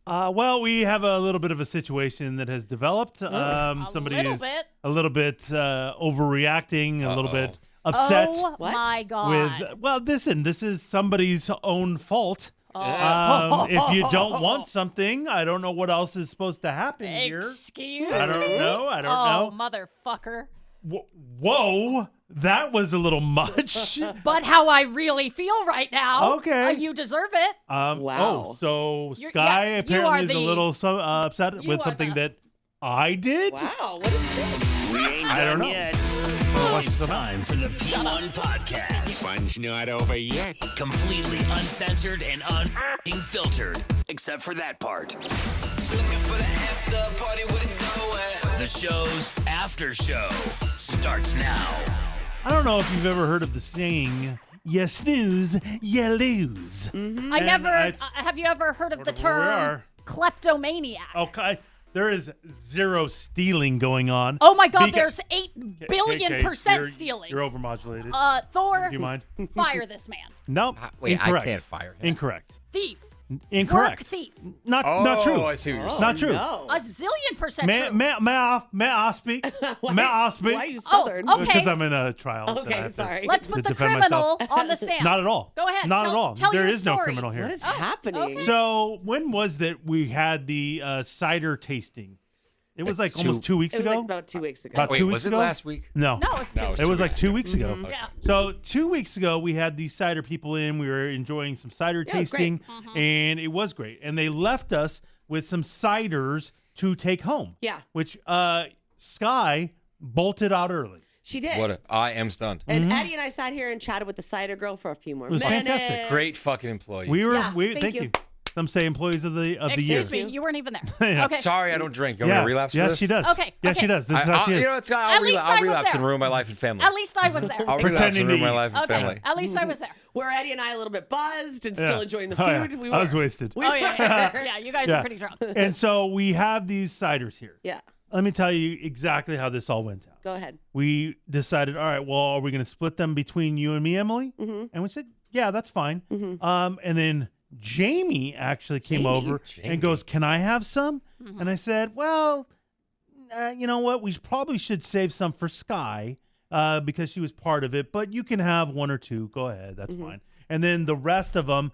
Well, we have a little bit of a situation that has developed. Somebody is a little bit overreacting, a little bit upset. Oh, my God. Listen, this is somebody's own fault. If you don't want something, I don't know what else is supposed to happen here. Excuse I don't me? know. I don't know. know. Motherfucker. Whoa, that was a little much. But how I really feel right now. Okay. You deserve it. Wow. So Sky apparently is a little upset with something that I did. Wow. What is this? We ain't done yet. It's time for the P1 Podcast. Fun's not over yet. Completely uncensored and unfiltered, except for that part. Looking for the after party with it going. The show's after show starts now. I don't know if you've ever heard of the saying, you snooze, you lose. Mm-hmm. Have you ever heard of the term kleptomaniac? Okay. There is zero stealing going on. Oh my God, there's 8 billion percent stealing. You're overmodulated. Thor, do you mind? Fire this man. No, wait, incorrect. I can't fire him. Incorrect. Thief. Incorrect. Work thief. Not true. I see what you're saying. Not true. No. A zillion percent true. May I speak? May I speak? Why are you Southern? okay. Because I'm in a trial. Okay, sorry. Let's put the defend criminal myself. on the stand. Not at all. Go ahead. Not at all. Tell There your is no story. criminal here. What is happening? okay. So when was that we had the cider tasting? It was like almost 2 weeks It was ago. like about 2 weeks ago. About Wait, 2 weeks was it ago? last week? No. No, it's 2 weeks. It was like 2 weeks ago. Yeah. So 2 weeks ago, we had these cider people in. We were enjoying some cider it was tasting, Mm-hmm. and it was great. And they left us with some ciders to take home. Yeah. Which Sky bolted out early. She did. I am stunned. And Eddie and I sat here and chatted with the cider girl for a few more It was minutes. fantastic. Great fucking employees. Thank you. Some say employees of the year. Excuse me, you weren't even there. Yeah. Okay. Sorry, I don't drink. You want me to relapse for Yes, this? she does. Okay, Yes, she okay. does. This is how she is. You know what, Scott? At least I I'll was relapse there. and ruin my life and family. At least I was there. I'll relapse Pretending and to ruin my be. life and Okay. family. At least I was there. Were Eddie and I a little bit buzzed and Yeah. still enjoying the Oh, yeah. food? We I was were. wasted. We Oh, were. yeah, you guys Yeah. are pretty drunk. And so we have these ciders here. Yeah. Let me tell you exactly how this all went down. Go ahead. We decided, all right, well, are we going to split them between you and me, Emily? Mm-hmm. And we said, yeah, that's fine. And then Jamie actually came over and goes, can I have some? And I said, well, you know what? We probably should save some for Sky because she was part of it, but you can have one or two. Go ahead. That's fine. And then the rest of them,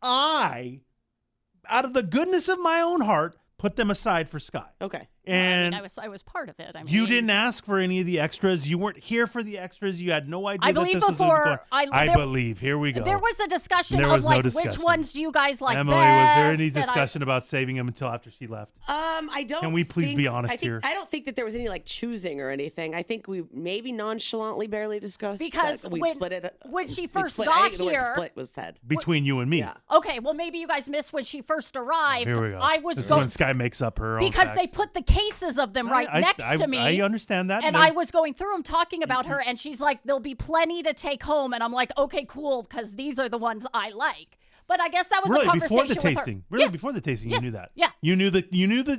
out of the goodness of my own heart, put them aside for Sky. Okay. And I was part of it. I mean, you didn't ask for any of the extras. You weren't here for the extras. You had no idea I that believe this was before going I believe. Here we go. There was a discussion There of was no like discussion. which ones do you guys like Emily, best? was there any and I- discussion about saving him until after she left? I don't. Can we please be honest here? here? I don't think that there was any like choosing or anything. I think we maybe nonchalantly barely discussed Because that we when- split it. when she we'd first split- got I think the word here- split was said. Between you and me. Yeah. Okay, well maybe you guys missed when she first arrived. Here we go. I was this is going when Sky makes up her own because they facts. put the cases of them right next to me. I understand that. And then- I was going through them talking about her, and she's like, there'll be plenty to take home. And I'm like, okay, cool, because these are the ones I like. But I guess that was really a conversation before the with her. tasting. Really Yeah. before the tasting, Yes. you knew that. Yeah. You knew the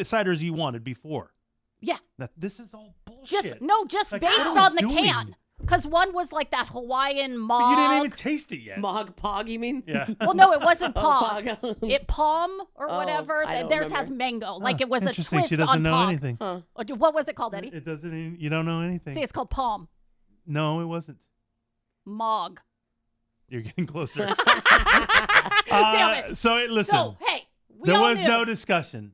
ciders you wanted before. Yeah. This is all bullshit. Just Like, based what are on we the doing? can. Because one was like that Hawaiian mog. But you didn't even taste it yet. Mog Pog, you mean? Yeah. Well, no, it wasn't Oh, pog. Pog. It palm or whatever. I don't Theirs has remember. mango. Like it was a Interesting. twist She doesn't on know pog. anything. Huh. What was it called, Eddie? It doesn't. You don't know anything. See, it's called palm. No, it wasn't. Mog. You're getting closer. Damn it. So listen. So, hey, we There all was knew. no discussion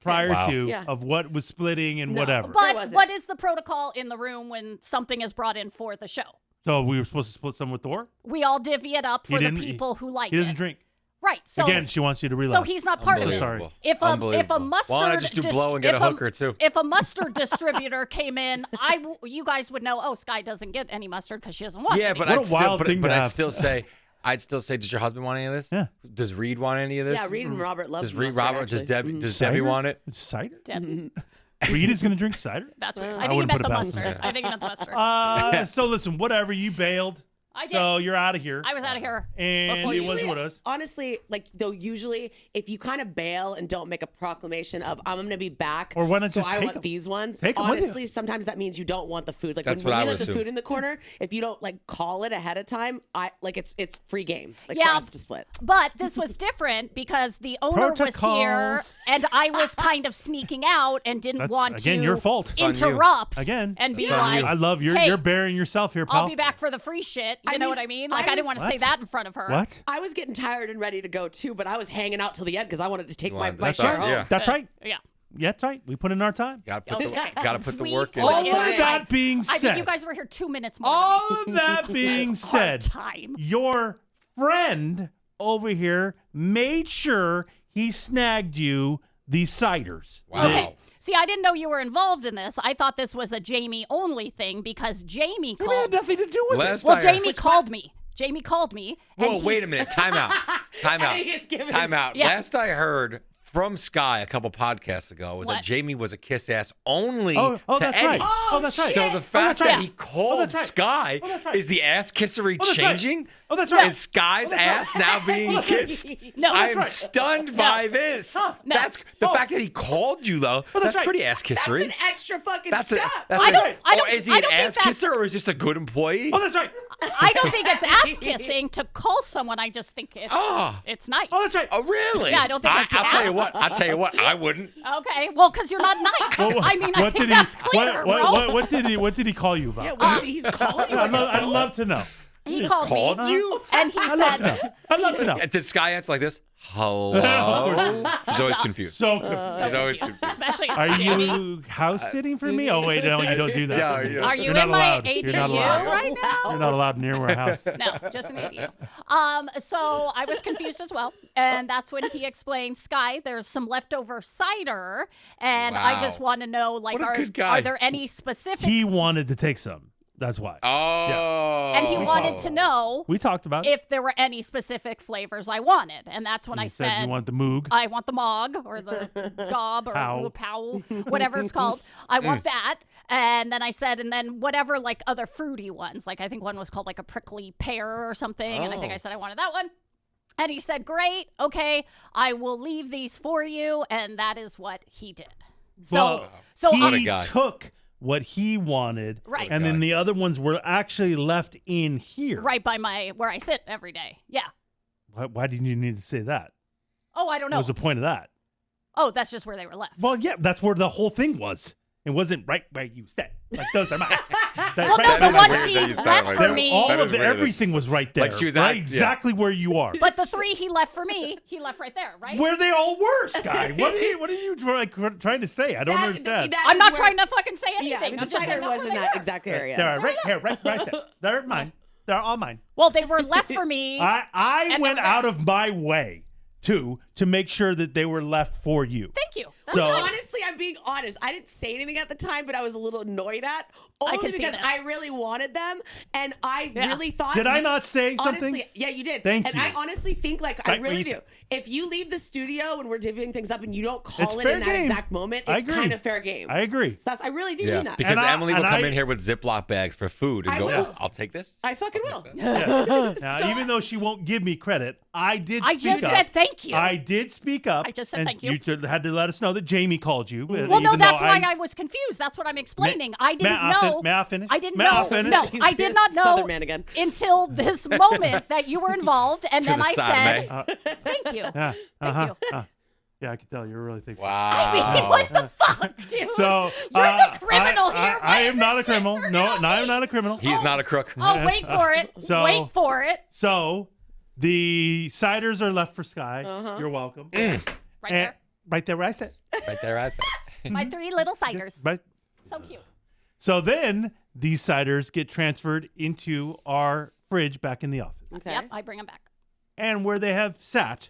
prior Wow. to Yeah. of what was splitting and No, whatever. There But wasn't. what is the protocol in the room when something is brought in for the show? So we were supposed to split some with Thor. We all divvy it up He for the didn't- people who like He doesn't it. drink. Right. So Again, she wants you to so relax. he's not part of it. Sorry. If a Unbelievable. mustard Why don't I just do blow and get if a hooker, too? If a mustard distributor came in, you guys would know. Oh, Sky doesn't get any mustard because she doesn't want. Yeah, any. but What a I'd still, wild but, thing but to I'd have. still say, does your husband want any of this? Yeah. Does Reed want any of this? Yeah, Reed and Robert love Does Reed, mustard, Robert, does actually. Debbie, Mhm. does Debbie Cider? want it? Cider? Dead. Reed is going to drink cider? That's weird. I I think he wouldn't meant put the it past him. mustard. I think he meant the mustard. So listen, whatever. You bailed. I did. So you're out of here. I was out of here. And it was what it was. Honestly, like though, usually if you kind of bail and don't make a proclamation of I'm going to be back, Or why not so just I take want 'em? these ones. Take 'em with you. Honestly, sometimes that means you don't want the food. Like That's when what I you would let the assume. food in the corner, if you don't like call it ahead of time, it's free game. Like Yeah. for us to split. But this was different because the owner was here Protocols. and I was kind of sneaking out and didn't That's, want again, to your fault. It's on you. interrupt Again, and be It's on like, you. I love hey, you're burying yourself here, pal. I'll be back for the free shit. You I know mean, what I mean? I Like I didn't was- want to say What? that in front of her. What? I was getting tired and ready to go too, but I was hanging out till the end because I wanted to take my wanted to share start, home. yeah. That's right. Yeah. Yeah, that's right. We put in our time. Gotta put the We work in. put All in our of that time. being I think said, you guys were here 2 minutes more. all of that being Hard said, time. your friend over here made sure he snagged you these ciders. Wow. Okay. See, I didn't know you were involved in this. I thought this was a Jamie only thing because Jamie It had called. nothing to do with Last it. Well, I- Jamie called me. Jamie called me. and Whoa, wait he's- a minute. Time out. Time out. He is giving- Time out. Yeah. Last I heard from Sky a couple podcasts ago was What? that Jamie was a kiss ass only Oh, to that's Eddie. right. Oh, that's right. So the fact that's right. that he called that's right. Sky Oh, that's right. is the ass kissery Oh, that's right. changing? Oh, that's right. Is Sky's ass now being kissed? No. I That's am right. stunned by this. No. That's the fact that he called you though. that's That's right. pretty ass kissery. That's an extra fucking That's step. I don't- or is he I an don't think ass that's- kisser or is he just a good employee? Oh, that's right. I don't think it's ass kissing to call someone. I just think it's Oh. it's nice. Oh, that's right. Oh, really? Yeah, I don't think that's I'll tell you ass what. I'll tell you what. I wouldn't. Okay, well, because you're not nice. I mean, I think that's clear, bro. What did he call you about? Yeah, what is he? He's calling you. I'd love to know. He called Called me, you? and he I'd love to know. said, I'd love to know. Did Sky answer like this? Hello? He's always confused. So, He's always confused. especially it's are Jamie. you house sitting for me? Oh wait, no, you don't do that. Yeah, for me. yeah. Are you You're not in my allowed. ADU You're not allowed. right now? You're not allowed near our house. No, just an ADU. So I was confused as well, and that's when he explained, Sky, there's some leftover cider, and I just Wow. want to know, like, What a good guy. are there any specific? He wanted to take some. That's why. Oh. And he wanted to know We talked about it. if there were any specific flavors I wanted, and that's when I You said you want the moog. I want the mog or the gob or Pow. pow, whatever it's called. I want that. And then I said, and then whatever like other fruity ones. Like I think one was called like a prickly pear or something. And I think I said I wanted that one. And he said, great, okay, I will leave these for you. And that is what he did. So, Well, so he What a guy. took what he wanted, Right. and then the other ones were actually left in here. right by where I sit every day. Yeah. Why didn't you need to say that? Oh, I don't What know. was the point of that? Oh, that's just where they were left. Well, yeah, that's where the whole thing was. It wasn't right where you said. Like those are mine. Well, no, That the is ones weird she that you said left like for that. me. all That of is it, weird. everything was right there. Like she was right yeah. exactly where you are. But the 3 he left for me, he left right there, right? Where they all were, Sky. What are you trying to say? I don't understand. I'm not trying to fucking say Yeah, anything. the I'm just saying cider that's was where in they that were. exact area. They're right here, right there. They're mine. They're all mine. Well, they were left for me. I And went they're out there. of my way to make sure that they were left for you. Thank you. That's So- nice. Honestly, I'm being honest. I didn't say anything at the time, but I was a little annoyed at I only can see because this. I really wanted them, and I Yeah. really thought. Did I not say something? Honestly, yeah, you did. Thank and you. I honestly think, like, I Right, really when do. you If you leave the studio when we're divvying things up and you don't It's call it fair in that game. exact moment, I it's agree. kind of fair game. I agree. So I really do Yeah, mean that. because And Emily will come I- in here with Ziploc bags for food and I go, will. "Oh, I'll take this." I fucking will. Yes. Now, So- even though she won't give me credit, I did I speak just up. said thank you. I did speak up. I just said and thank you. You had to let us know that Jamie called you. Well, no, that's why I was confused. That's what I'm explaining. I didn't know. May I finish? I didn't May I know. finish? No, He's I did not know Southern man again. until this moment that you were involved, and To then the I side, said, "Thank you." Yeah. Thank you. Yeah, I can tell you're really thinking. Wow. I mean, what the fuck, dude? So You're the criminal I, here. I Why am is not this a criminal. shit No, turning on I'm me? not a criminal. He's not a crook. Oh, Yes. wait for it. So- Wait for it. So the ciders are left for Sky. Uh-huh. You're welcome. Right And- right there where I said. Right there, I said. My 3 little ciders. Right. So cute. So then these ciders get transferred into our fridge back in the office. Okay. Yep, I bring them back. And where they have sat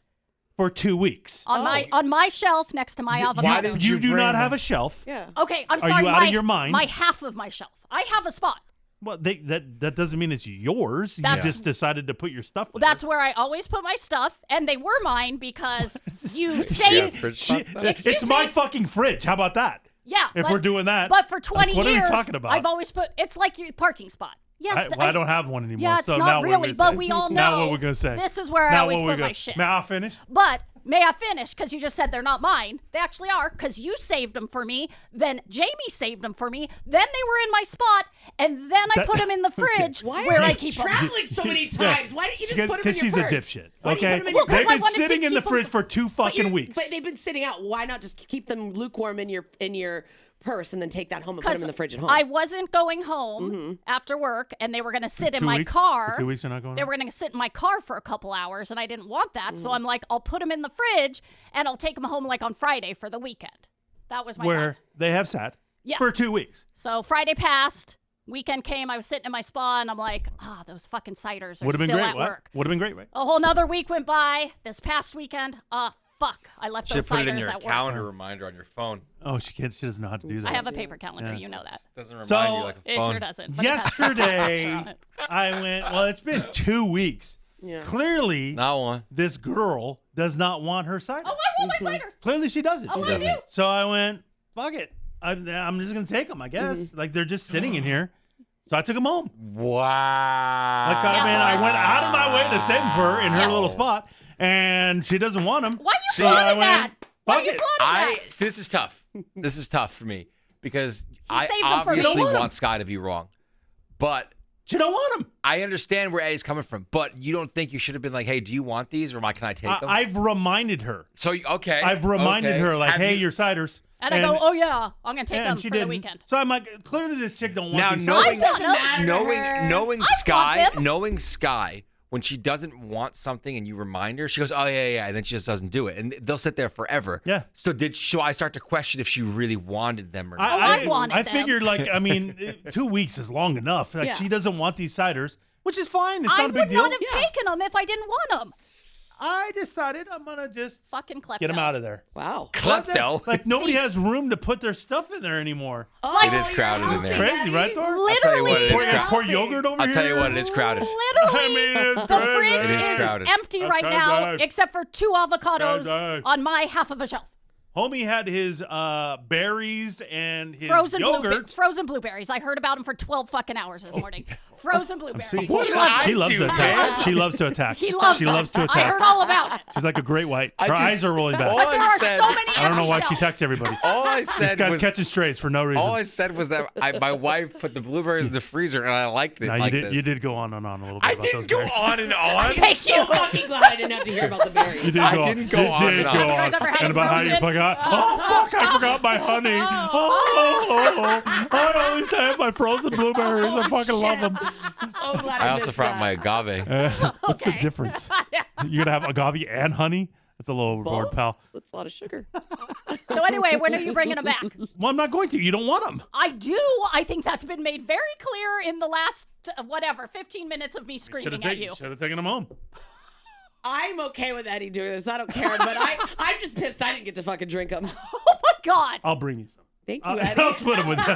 for 2 weeks. On my shelf next to my Why avocado. did You you do bring not have them? a shelf. Yeah. Okay, I'm Are sorry. you out of your mind? My half of my shelf. I have a spot. Well, that doesn't mean it's yours. That's- You just decided to put your stuff there. That's where I always put my stuff, and they were mine because you Yeah, saved. fridge Shit, spots, though? Excuse it's my me? fucking fridge. How about that? Yeah, If but- we're doing that. But for 20 what years, are we talking about? I've always put. It's like your parking spot. Yes, I don't have one anymore. Yeah, it's so not now what are really, we but gonna say? we all know. Now what we're gonna say? This is where I Now always what we're put my gonna- shit. May I finish? But may I finish? Because you just said they're not mine. They actually are, because you saved them for me. Then Jamie saved them for me. Then they were in my spot, and then I put them in the fridge Why where are I you keep them. traveling so many times? Why don't you just put them in your Because she's a purse? dipshit. Why do you Okay, put 'em in your Well, 'cause they've I been wanted to sitting in the keep 'em- fridge for 2 fucking weeks. But they've been sitting out. Why not just keep them lukewarm in your purse and then take that home and put them in the fridge at home? I wasn't going home after work, and they were going to sit in 2 my weeks? car. For 2 weeks, you're not going. They were going to sit in my car for a couple hours, and I didn't want that. So I'm like, I'll put them in the fridge, and I'll take them home like on Friday for the weekend. That was my where plan. they have sat Yeah. for 2 weeks. So Friday passed, weekend came, I was sitting in my spa, and I'm like, those fucking ciders are Would have been still great. at What? work. Would have been great, right? A whole nother week went by. This past weekend, fuck, I left Should those put it in ciders your at work. calendar reminder on your phone. Oh, she can't. She doesn't know how to do that. I have a paper calendar, Yeah. you know that. Doesn't remind So- you like a It phone. sure doesn't. but it has a picture Yesterday, on it. I went. Well, it's been 2 weeks. Yeah. Clearly, Not one. this girl does not want her cider. Oh, I want my ciders. Clearly, she doesn't. Oh, I do. So I went, fuck it. I'm just gonna take them. I guess. Like they're just sitting in here. So I took them home. Wow. Like I went out of my way to save them for her in her little spot, and she doesn't want them. Why are you So I plotting went, that? Why are fuck you it. plotting that? See, this is tough. This is tough for me because I saved them for me. obviously You don't want want Sky to be wrong, but She don't want them. I understand where Eddie's coming from. But you don't think you should have been like, "Hey, do you want these, or can I take them?" I've reminded her. So okay, I've reminded okay. her, like, Have hey, you- your ciders. And I go, oh yeah, I'm gonna take them and for she the didn't. weekend. So I'm like, clearly this chick don't want Now these knowing, ciders. I don't know. knowing I Sky, want them. knowing Sky, when she doesn't want something and you remind her, she goes, "Oh yeah," and then she just doesn't do it, and they'll sit there forever. Yeah. So I start to question if she really wanted them or not. I wanted I them. figured, like, I mean, 2 weeks is long enough. Like, Yeah. she doesn't want these ciders, which is fine. It's I not a big would deal. not have taken them if I didn't want them. I decided I'm gonna just Fucking klepto. get them out of there. Wow. Klepto. Like nobody has room to put their stuff in there anymore. It is crowded in there. Crazy, right, Thor? I'll tell you what, it is Pour, crowded. pour yogurt over I'll here. tell you what, it is crowded. Literally, I mean, it's the crazy. fridge It is is crowded. empty That's right now, crazy. except for 2 avocados Crazy. on my half of a shelf. Homie had his berries and his Frozen yogurt. frozen blueberries. I heard about them for 12 fucking hours this morning. Frozen blueberries. See, He loves she it. loves to attack. She loves to attack. He loves She them. loves to I attack. heard all about it. She's like a great white. I Her just- eyes are rolling back. all But there I are said- so many I don't know empty why she shelves. texts everybody. All I This said guy's was catching strays for no reason. all I said was that my wife put the blueberries in the freezer and I liked it No, like you did. this. You did go on and on a little bit. I about those didn't go berries. on and on. Thank So you. fucking glad I didn't have to hear about the berries. You did I go didn't on. go You on did and go on. on. Have you guys ever had And about how you frozen? forgot. Oh, fuck, I forgot my honey. I always have my frozen blueberries. I fucking love them. So glad I I also missed forgot that. my agave. What's the Okay. difference? You're going to have agave and honey? That's a little overboard, Both? pal. That's a lot of sugar. So anyway, when are you bringing them back? Well, I'm not going to. You don't want them. I do. I think that's been made very clear in the last, 15 minutes of me screaming at you. Should have taken them home. I'm okay with Eddie doing this. I don't care, but I'm just pissed I didn't get to fucking drink them. Oh my God. I'll bring you some. Thank you, Eddie. I'll split them with you.